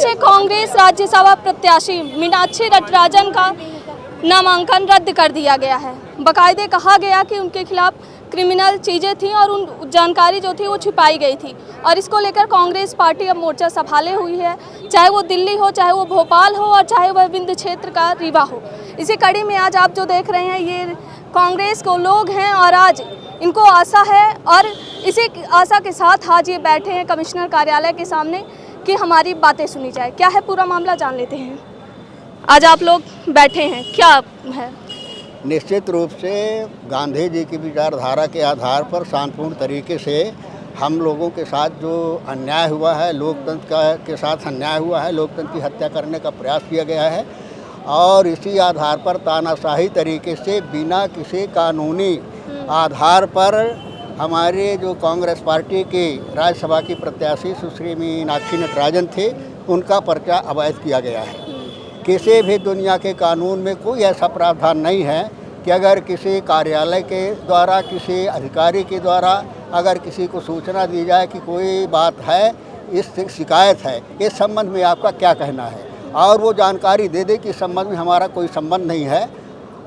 से कांग्रेस राज्यसभा प्रत्याशी मीनाक्षी नटराजन का नामांकन रद्द कर दिया गया है। बाकायदे कहा गया कि उनके खिलाफ क्रिमिनल चीज़ें थीं और उन जानकारी जो थी वो छिपाई गई थी, और इसको लेकर कांग्रेस पार्टी अब मोर्चा संभाले हुई है, चाहे वो दिल्ली हो, चाहे वो भोपाल हो, और चाहे वह विंध्य क्षेत्र का रीवा हो। इसी कड़ी में आज आप जो देख रहे हैं ये कांग्रेस को लोग हैं, और आज इनको आशा है, और इसी आशा के साथ आज ये बैठे हैं कमिश्नर कार्यालय के सामने कि हमारी बातें सुनी जाए। क्या है पूरा मामला जान लेते हैं। आज आप लोग बैठे हैं, क्या है? निश्चित रूप से गांधी जी की विचारधारा के आधार पर शांतिपूर्ण तरीके से हम लोगों के साथ जो अन्याय हुआ है, लोकतंत्र के साथ अन्याय हुआ है, लोकतंत्र की हत्या करने का प्रयास किया गया है, और इसी आधार पर तानाशाही तरीके से बिना किसी कानूनी आधार पर हमारे जो कांग्रेस पार्टी के राज्यसभा की प्रत्याशी सुश्री मीनाक्षी नटराजन थे, उनका पर्चा अवैध किया गया है। किसी भी दुनिया के कानून में कोई ऐसा प्रावधान नहीं है कि अगर किसी कार्यालय के द्वारा, किसी अधिकारी के द्वारा अगर किसी को सूचना दी जाए कि कोई बात है, इस शिकायत है, इस संबंध में आपका क्या कहना है, और वो जानकारी दे दे कि इस संबंध में हमारा कोई संबंध नहीं है,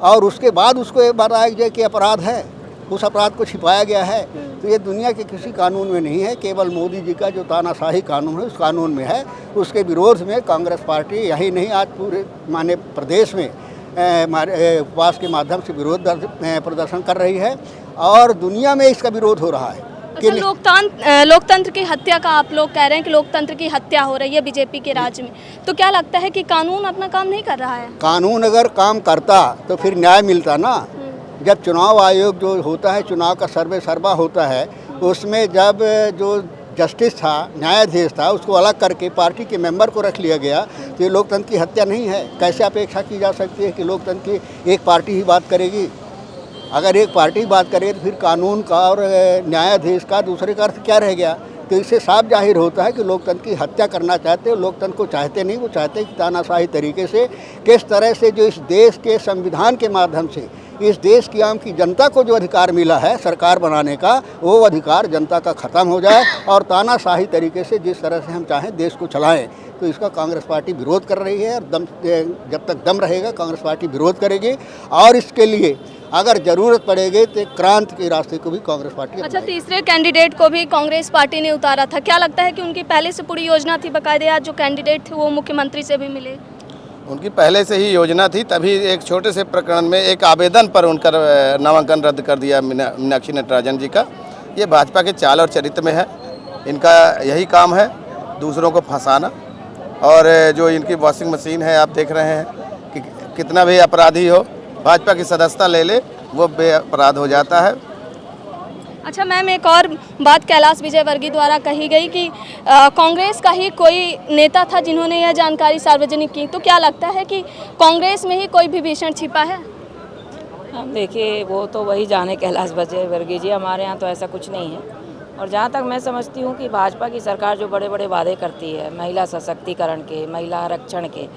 और उसके बाद उसको ये बताया जाए कि अपराध है, उस अपराध को छिपाया गया है, तो ये दुनिया के किसी कानून में नहीं है। केवल मोदी जी का जो तानाशाही कानून है उस कानून में है। उसके विरोध में कांग्रेस पार्टी यही नहीं, आज पूरे माने प्रदेश में उपवास के माध्यम से विरोध प्रदर्शन कर रही है, और दुनिया में इसका विरोध हो रहा है। अच्छा, लोकतंत्र की हत्या का आप लोग कह रहे हैं कि लोकतंत्र की हत्या हो रही है बीजेपी के राज्य में, तो क्या लगता है कि कानून अपना काम नहीं कर रहा है? कानून अगर काम करता तो फिर न्याय मिलता ना। जब चुनाव आयोग जो होता है, चुनाव का सर्वे सर्वा होता है, उसमें जब जो जस्टिस था, न्यायाधीश था, उसको अलग करके पार्टी के मेंबर को रख लिया गया, तो ये लोकतंत्र की हत्या नहीं है। कैसे अपेक्षा की जा सकती है कि लोकतंत्र की एक पार्टी ही बात करेगी? अगर एक पार्टी बात करे तो फिर कानून का और न्यायाधीश का दूसरे का अर्थ क्या रह गया? तो इससे साफ जाहिर होता है कि लोकतंत्र की हत्या करना चाहते हो। लोकतंत्र को चाहते नहीं, वो चाहते कि तानाशाही तरीके से किस तरह से जो इस देश के संविधान के माध्यम से इस देश की आम की जनता को जो अधिकार मिला है सरकार बनाने का, वो अधिकार जनता का ख़त्म हो जाए, और तानाशाही तरीके से जिस तरह से हम चाहें देश को चलाएं। तो इसका कांग्रेस पार्टी विरोध कर रही है, और जब तक दम रहेगा कांग्रेस पार्टी विरोध करेगी, और इसके लिए अगर ज़रूरत पड़ेगी तो क्रांति के रास्ते को भी कांग्रेस पार्टी। अच्छा, तीसरे कैंडिडेट को भी कांग्रेस पार्टी ने उतारा था, क्या लगता है कि उनकी पहले से पूरी योजना थी? बाकायदे आज जो कैंडिडेट थे वो मुख्यमंत्री से भी मिले? उनकी पहले से ही योजना थी, तभी एक छोटे से प्रकरण में एक आवेदन पर उनका नामांकन रद्द कर दिया मीनाक्षी नटराजन जी का। ये भाजपा के चाल और चरित्र में है, इनका यही काम है दूसरों को फंसाना। और जो इनकी वॉशिंग मशीन है, आप देख रहे हैं कि कितना भी अपराधी हो, भाजपा की सदस्यता ले ले वो बेअपराध हो जाता है। अच्छा मैम, एक और बात कैलाश विजयवर्गीय द्वारा कही गई कि कांग्रेस का ही कोई नेता था जिन्होंने यह जानकारी सार्वजनिक की, तो क्या लगता है कि कांग्रेस में ही कोई विभीषण छिपा है? हम देखिए, वो तो वही जाने कैलाश विजयवर्गीय जी, हमारे यहाँ तो ऐसा कुछ नहीं है। और जहाँ तक मैं समझती हूँ कि भाजपा की सरकार जो बड़े बड़े वादे करती है महिला सशक्तिकरण के, महिला आरक्षण के,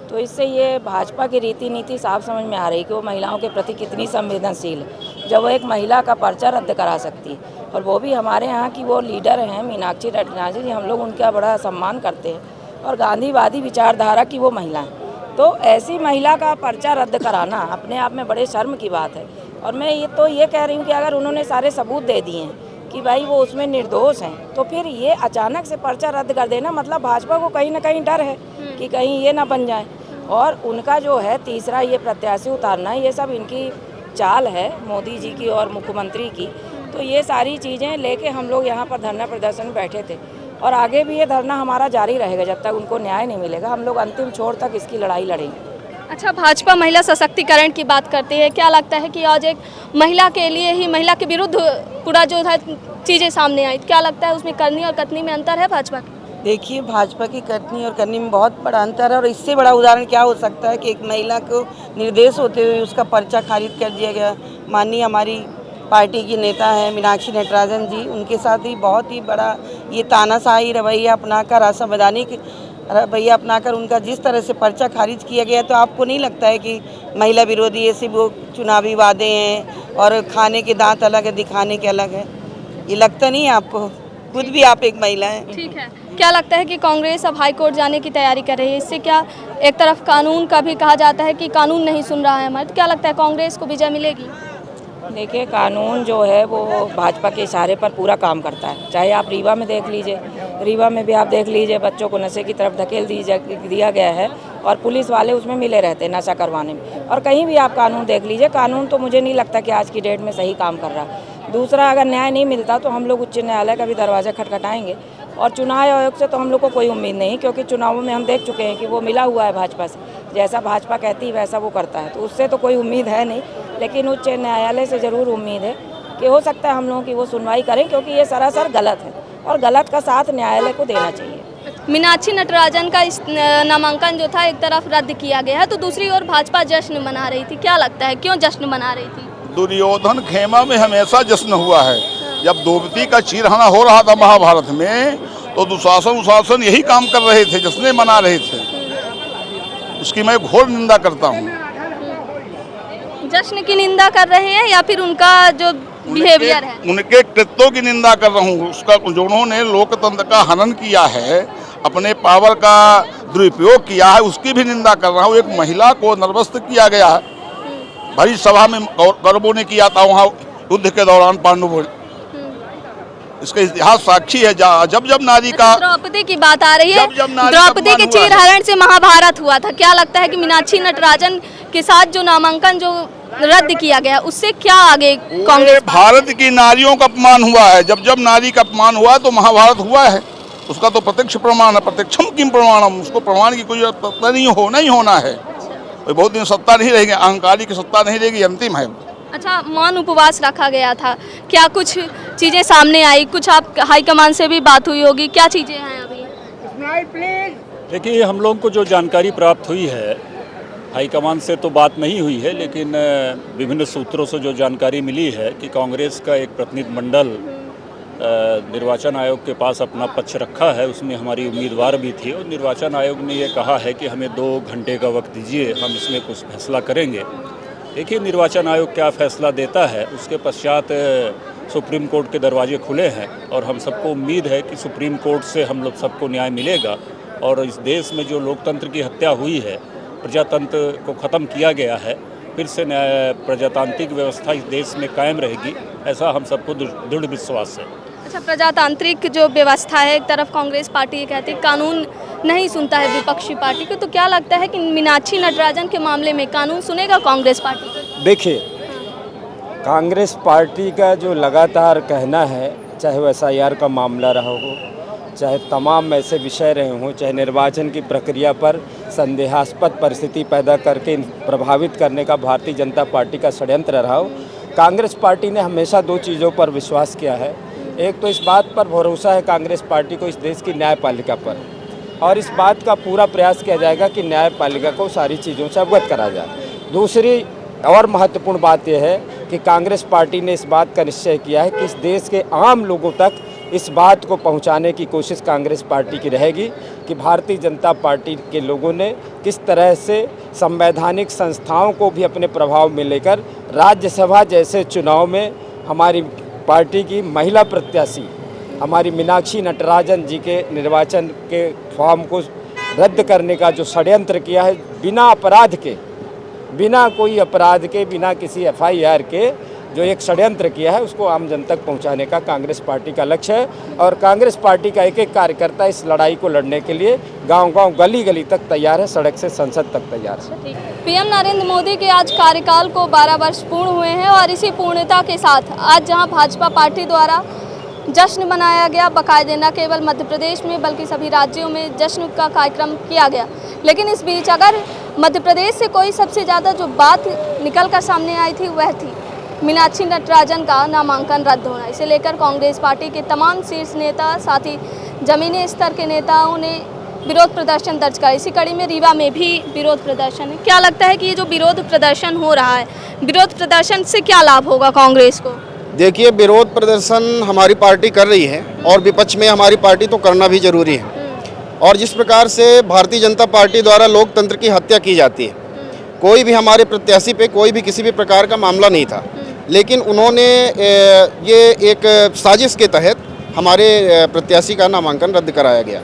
तो इससे ये भाजपा की रीति नीति साफ समझ में आ रही है कि वो महिलाओं के प्रति कितनी संवेदनशील है, जब वो एक महिला का पर्चा रद्द करा सकती है। और वो भी हमारे यहाँ की वो लीडर हैं मीनाक्षी नटराजन जी, हम लोग उनका बड़ा सम्मान करते हैं, और गांधीवादी विचारधारा की वो महिला हैं। तो ऐसी महिला का पर्चा रद्द कराना अपने आप में बड़े शर्म की बात है। और मैं ये कह रही हूँ कि अगर उन्होंने सारे सबूत दे दिए हैं कि भाई वो उसमें निर्दोष हैं, तो फिर ये अचानक से पर्चा रद्द कर देना मतलब भाजपा को कहीं ना कहीं डर है कि कहीं ये ना बन जाए। और उनका जो है तीसरा ये प्रत्याशी उतारना, ये सब इनकी चाल है मोदी जी की और मुख्यमंत्री की। तो ये सारी चीज़ें लेके हम लोग यहाँ पर धरना प्रदर्शन में बैठे थे, और आगे भी ये धरना हमारा जारी रहेगा जब तक उनको न्याय नहीं मिलेगा। हम लोग अंतिम छोर तक इसकी लड़ाई लड़ेंगे। अच्छा, भाजपा महिला सशक्तिकरण की बात करती है, क्या लगता है कि आज एक महिला के लिए ही, महिला के विरुद्ध पूरा जो है चीज़ें सामने आई, क्या लगता है उसमें करनी और कथनी में अंतर है भाजपा की? देखिए, भाजपा की करनी और करनी में बहुत बड़ा अंतर है, और इससे बड़ा उदाहरण क्या हो सकता है कि एक महिला को निर्देश होते हुए उसका पर्चा खारिज कर दिया गया। माननीय हमारी पार्टी की नेता हैं मीनाक्षी नटराजन जी, उनके साथ ही बहुत ही बड़ा ये तानाशाही रवैया अपनाकर, असंवैधानिक रवैया अपनाकर उनका जिस तरह से पर्चा खारिज किया गया, तो आपको नहीं लगता है कि महिला विरोधी ये सिर्फ वो चुनावी वादे हैं और खाने के दांत अलग है, दिखाने के अलग है? ये लगता नहीं है आपको? खुद भी आप एक महिला हैं। ठीक है, क्या लगता है कि कांग्रेस अब हाई कोर्ट जाने की तैयारी कर रही है? इससे क्या, एक तरफ कानून का भी कहा जाता है कि कानून नहीं सुन रहा है हमारे, तो क्या लगता है कांग्रेस को विजय मिलेगी? देखिए, कानून जो है वो भाजपा के इशारे पर पूरा काम करता है। चाहे आप रीवा में देख लीजिए, रीवा में भी आप देख लीजिए, बच्चों को नशे की तरफ धकेल दिया गया है और पुलिस वाले उसमें मिले रहते हैं नशा करवाने में। और कहीं भी आप कानून देख लीजिए, कानून तो मुझे नहीं लगता कि आज की डेट में सही काम कर रहा है। दूसरा, अगर न्याय नहीं मिलता तो हम लोग उच्च न्यायालय का भी दरवाज़ा खटखटाएंगे। और चुनाव आयोग से तो हम लोग को कोई उम्मीद नहीं, क्योंकि चुनावों में हम देख चुके हैं कि वो मिला हुआ है भाजपा से, जैसा भाजपा कहती है वैसा वो करता है, तो उससे तो कोई उम्मीद है नहीं। लेकिन उच्च न्यायालय से ज़रूर उम्मीद है कि हो सकता है हम लोगों की वो सुनवाई करें, क्योंकि ये सरासर गलत है और गलत का साथ न्यायालय को देना चाहिए। मीनाक्षी नटराजन का इस नामांकन जो था एक तरफ रद्द किया गया है, तो दूसरी ओर भाजपा जश्न मना रही थी। क्या लगता है क्यों जश्न मना रही थी? दुर्योधन खेमा में हमेशा जश्न हुआ है। जब द्रौपदी का चीरहरण हो रहा था महाभारत में, तो दुशासन यही काम कर रहे थे, जश्न मना रहे थे। उसकी मैं घोर निंदा करता हूँ। जश्न की निंदा कर रहे हैं या फिर उनका जो बिहेवियर है? उनके कृत्यों की निंदा कर रहा हूँ। उसका जो उन्होंने लोकतंत्र का हनन किया है, अपने पावर का दुरुपयोग किया है, उसकी भी निंदा कर रहा हूँ। एक महिला को नर्वस्त किया गया है, भरी सभा में कौरवों ने किया था वहाँ युद्ध के दौरान पांडवों। इसका इतिहास साक्षी है। जब नारी का, द्रौपदी की बात आ रही है, जब नारी द्रौपदी के चीरहरण से महाभारत हुआ था। क्या लगता है कि मीनाक्षी नटराजन के साथ जो नामांकन जो रद्द किया गया, उससे क्या आगे कांग्रेस? भारत की नारियों का अपमान हुआ है। जब नारी का अपमान हुआ तो महाभारत हुआ है। उसका तो प्रत्यक्ष प्रमाण है। प्रत्यक्षम किम प्रमाणम, उसको प्रमाण की कोई सत्ता नहीं होना है। बहुत दिन सत्ता नहीं रहेगी, अहंकारी की सत्ता नहीं रहेगी, अंतिम है। अच्छा, मौन उपवास रखा गया था, क्या कुछ चीजें सामने आई? कुछ आप हाईकमान से भी बात हुई होगी, क्या चीजें हैं अभी? देखिए, हम लोगों को जो जानकारी प्राप्त हुई है, हाईकमान से तो बात नहीं हुई है, लेकिन विभिन्न सूत्रों से जो जानकारी मिली है कि कांग्रेस का एक प्रतिनिधिमंडल निर्वाचन आयोग के पास अपना पक्ष रखा है। उसमें हमारी उम्मीदवार भी थी और निर्वाचन आयोग ने ये कहा है कि हमें 2 घंटे का वक्त दीजिए, हम इसमें कुछ फैसला करेंगे। देखिए, निर्वाचन आयोग क्या फैसला देता है, उसके पश्चात सुप्रीम कोर्ट के दरवाजे खुले हैं और हम सबको उम्मीद है कि सुप्रीम कोर्ट से हम लोग सबको न्याय मिलेगा। और इस देश में जो लोकतंत्र की हत्या हुई है, प्रजातंत्र को ख़त्म किया गया है, फिर से प्रजातांत्रिक व्यवस्था इस देश में कायम रहेगी, ऐसा हम सबको दृढ़ विश्वास है। अच्छा, प्रजातांत्रिक जो व्यवस्था है, एक तरफ कांग्रेस पार्टी ये कहती है कानून नहीं सुनता है विपक्षी पार्टी को, तो क्या लगता है कि मीनाक्षी नटराजन के मामले में कानून सुनेगा कांग्रेस पार्टी? देखिए, कांग्रेस पार्टी का जो लगातार कहना है, चाहे वो SIR का मामला रहा हो, चाहे तमाम ऐसे विषय रहे हों, चाहे निर्वाचन की प्रक्रिया पर संदेहास्पद परिस्थिति पैदा करके प्रभावित करने का भारतीय जनता पार्टी का षड्यंत्र रहा हो, कांग्रेस पार्टी ने हमेशा 2 चीज़ों पर विश्वास किया है। एक तो इस बात पर भरोसा है कांग्रेस पार्टी को इस देश की न्यायपालिका पर, और इस बात का पूरा प्रयास किया जाएगा कि न्यायपालिका को सारी चीज़ों से अवगत करा जाए। दूसरी और महत्वपूर्ण बात यह है कि कांग्रेस पार्टी ने इस बात का निश्चय किया है कि इस देश के आम लोगों तक इस बात को पहुंचाने की कोशिश कांग्रेस पार्टी की रहेगी कि भारतीय जनता पार्टी के लोगों ने किस तरह से संवैधानिक संस्थाओं को भी अपने प्रभाव में लेकर राज्यसभा जैसे चुनाव में हमारी पार्टी की महिला प्रत्याशी हमारी मीनाक्षी नटराजन जी के निर्वाचन के फॉर्म को रद्द करने का जो षड्यंत्र किया है, बिना अपराध के, बिना कोई अपराध के, बिना किसी FIR के जो एक षड्यंत्र किया है, उसको आम जन तक पहुंचाने का कांग्रेस पार्टी का लक्ष्य है। और कांग्रेस पार्टी का एक कार्यकर्ता इस लड़ाई को लड़ने के लिए गांव-गांव, गली-गली तक तैयार है, सड़क से संसद तक तैयार है। PM नरेंद्र मोदी के आज कार्यकाल को 12 वर्ष पूर्ण हुए हैं और इसी पूर्णता के साथ आज जहां भाजपा पार्टी द्वारा जश्न मनाया गया, बाकायदे न केवल मध्य प्रदेश में बल्कि सभी राज्यों में जश्न का कार्यक्रम किया गया। लेकिन इस बीच अगर मध्य प्रदेश से कोई सबसे ज़्यादा जो बात निकल कर सामने आई थी, वह थी मीनाक्षी नटराजन का नामांकन रद्द होना। इसे लेकर कांग्रेस पार्टी के तमाम शीर्ष नेता, साथ ही जमीनी स्तर के नेताओं ने विरोध प्रदर्शन दर्ज किया। इसी कड़ी में रीवा में भी विरोध प्रदर्शन है। क्या लगता है कि ये जो विरोध प्रदर्शन हो रहा है, विरोध प्रदर्शन से क्या लाभ होगा कांग्रेस को? देखिए, विरोध प्रदर्शन हमारी पार्टी कर रही है और विपक्ष में हमारी पार्टी तो करना भी जरूरी है। और जिस प्रकार से भारतीय जनता पार्टी द्वारा लोकतंत्र की हत्या की जाती है, कोई भी हमारे प्रत्याशी पे कोई भी किसी भी प्रकार का मामला नहीं था, लेकिन उन्होंने ये एक साजिश के तहत हमारे प्रत्याशी का नामांकन रद्द कराया गया।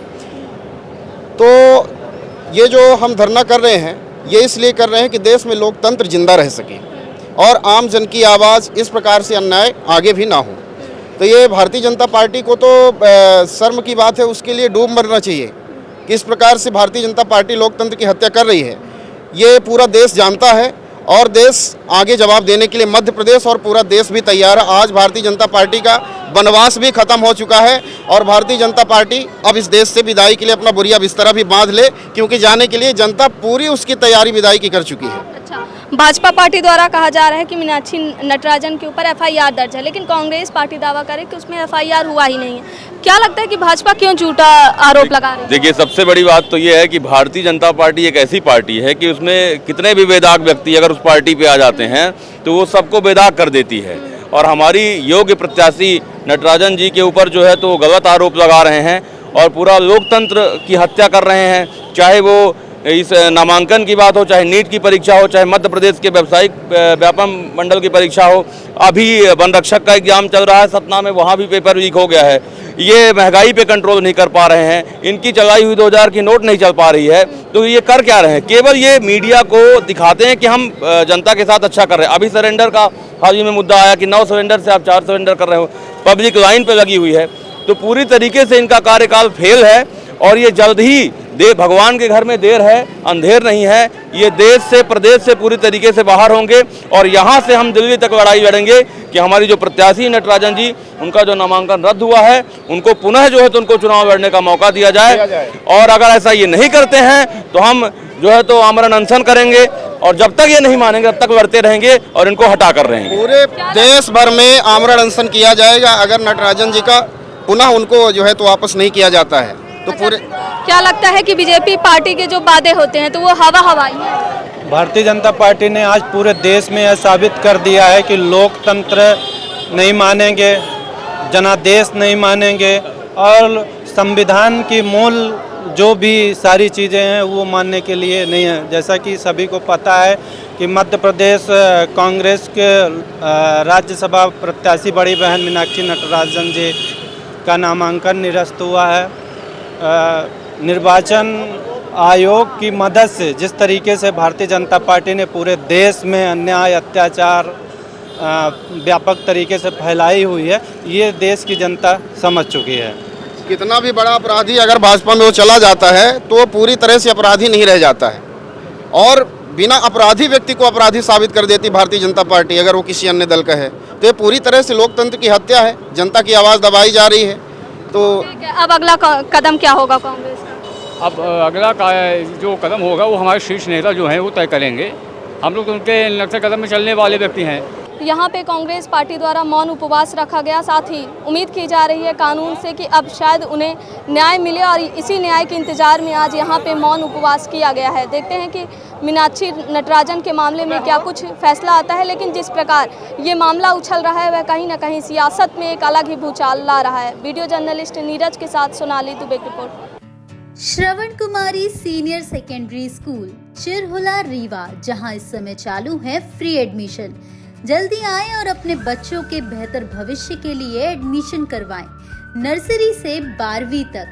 तो ये जो हम धरना कर रहे हैं ये इसलिए कर रहे हैं कि देश में लोकतंत्र जिंदा रह सके और आम जन की आवाज़ इस प्रकार से अन्याय आगे भी ना हो। तो ये भारतीय जनता पार्टी को तो शर्म की बात है, उसके लिए डूब मरना चाहिए कि इस प्रकार से भारतीय जनता पार्टी लोकतंत्र की हत्या कर रही है। ये पूरा देश जानता है और देश आगे जवाब देने के लिए मध्य प्रदेश और पूरा देश भी तैयार है। आज भारतीय जनता पार्टी का वनवास भी खत्म हो चुका है और भारतीय जनता पार्टी अब इस देश से विदाई के लिए अपना बोरिया बिस्तरा भी बांध ले, क्योंकि जाने के लिए जनता पूरी उसकी तैयारी विदाई की कर चुकी है। अच्छा, भाजपा पार्टी द्वारा कहा जा रहा है कि मीनाक्षी नटराजन के ऊपर एफआईआर दर्ज है, लेकिन कांग्रेस पार्टी दावा करे कि उसमें एफआईआर हुआ ही नहीं है। क्या लगता है कि भाजपा क्यों झूठा आरोप लगा रही है? देखिए, सबसे बड़ी बात तो ये है कि भारतीय जनता पार्टी एक ऐसी पार्टी है कि उसमें कितने भी बेदाग व्यक्ति अगर उस पार्टी पे आ जाते हैं तो वो सबको बेदाग कर देती है। और हमारी योग्य प्रत्याशी नटराजन जी के ऊपर जो है तो गलत आरोप लगा रहे हैं और पूरा लोकतंत्र की हत्या कर रहे हैं। चाहे वो इस नामांकन की बात हो, चाहे नीट की परीक्षा हो, चाहे मध्य प्रदेश के व्यावसायिक व्यापम मंडल की परीक्षा हो, अभी वन रक्षक का एग्जाम चल रहा है सतना में, वहाँ भी पेपर लीक हो गया है। ये महंगाई पे कंट्रोल नहीं कर पा रहे हैं, इनकी चलाई हुई 2000 की नोट नहीं चल पा रही है। तो ये कर क्या रहे हैं? केवल ये मीडिया को दिखाते हैं कि हम जनता के साथ अच्छा कर रहे हैं। अभी सरेंडर का हाल ही में मुद्दा आया कि 9 सरेंडर से आप 4 सरेंडर कर रहे हो, पब्लिक लाइन पे लगी हुई है। तो पूरी तरीके से इनका कार्यकाल फेल है और ये जल्द ही भगवान के घर में देर है, अंधेर नहीं है। ये देश से, प्रदेश से पूरी तरीके से बाहर होंगे और यहाँ से हम दिल्ली तक लड़ाई लड़ेंगे कि हमारी जो प्रत्याशी नटराजन जी, उनका जो नामांकन रद्द हुआ है, उनको पुनः जो है तो उनको चुनाव लड़ने का मौका दिया जाए। और अगर ऐसा ये नहीं करते हैं तो हम जो है तो आमरण अनशन करेंगे और जब तक ये नहीं मानेंगे तब तक लड़ते रहेंगे और इनको हटा कर रहेंगे। पूरे देश भर में आमरण अनशन किया जाएगा अगर नटराजन जी का पुनः उनको जो है तो वापस नहीं किया जाता है तो पूरे। क्या लगता है कि बीजेपी पार्टी के जो वादे होते हैं तो वो हवाई है? भारतीय जनता पार्टी ने आज पूरे देश में यह साबित कर दिया है कि लोकतंत्र नहीं मानेंगे, जनादेश नहीं मानेंगे और संविधान की मूल जो भी सारी चीज़ें हैं वो मानने के लिए नहीं है। जैसा कि सभी को पता है कि मध्य प्रदेश कांग्रेस के राज्यसभा प्रत्याशी बड़ी बहन मीनाक्षी नटराजन जी का नामांकन निरस्त हुआ है। निर्वाचन आयोग की मदद से जिस तरीके से भारतीय जनता पार्टी ने पूरे देश में अन्याय, अत्याचार व्यापक तरीके से फैलाई हुई है, ये देश की जनता समझ चुकी है। कितना भी बड़ा अपराधी अगर भाजपा में वो चला जाता है तो वो पूरी तरह से अपराधी नहीं रह जाता है और बिना अपराधी व्यक्ति को अपराधी साबित कर देती भारतीय जनता पार्टी अगर वो किसी अन्य दल का है। तो ये पूरी तरह से लोकतंत्र की हत्या है, जनता की आवाज़ दबाई जा रही है। तो अब अगला कदम क्या होगा कांग्रेस का? अब अगला जो कदम होगा वो हमारे शीर्ष नेता जो हैं वो तय करेंगे। हम लोग उनके नक्शे कदम में चलने वाले व्यक्ति हैं। यहाँ पे कांग्रेस पार्टी द्वारा मौन उपवास रखा गया। साथ ही उम्मीद की जा रही है कानून से कि अब शायद उन्हें न्याय मिले और इसी न्याय के इंतजार में आज यहाँ पे मौन उपवास किया गया है। देखते हैं कि मीनाक्षी नटराजन के मामले में क्या कुछ फैसला आता है, लेकिन जिस प्रकार ये मामला उछल रहा है वह कहीं ना कहीं सियासत में एक अलग ही भूचाल ला रहा है। वीडियो जर्नलिस्ट नीरज के साथ सोनाली दुबे की रिपोर्ट। श्रवण कुमारी senior secondary school Chirhula Rewa, जहां इस समय चालू है फ्री एडमिशन। जल्दी आएं और अपने बच्चों के बेहतर भविष्य के लिए एडमिशन करवाएं। नर्सरी से 12वीं तक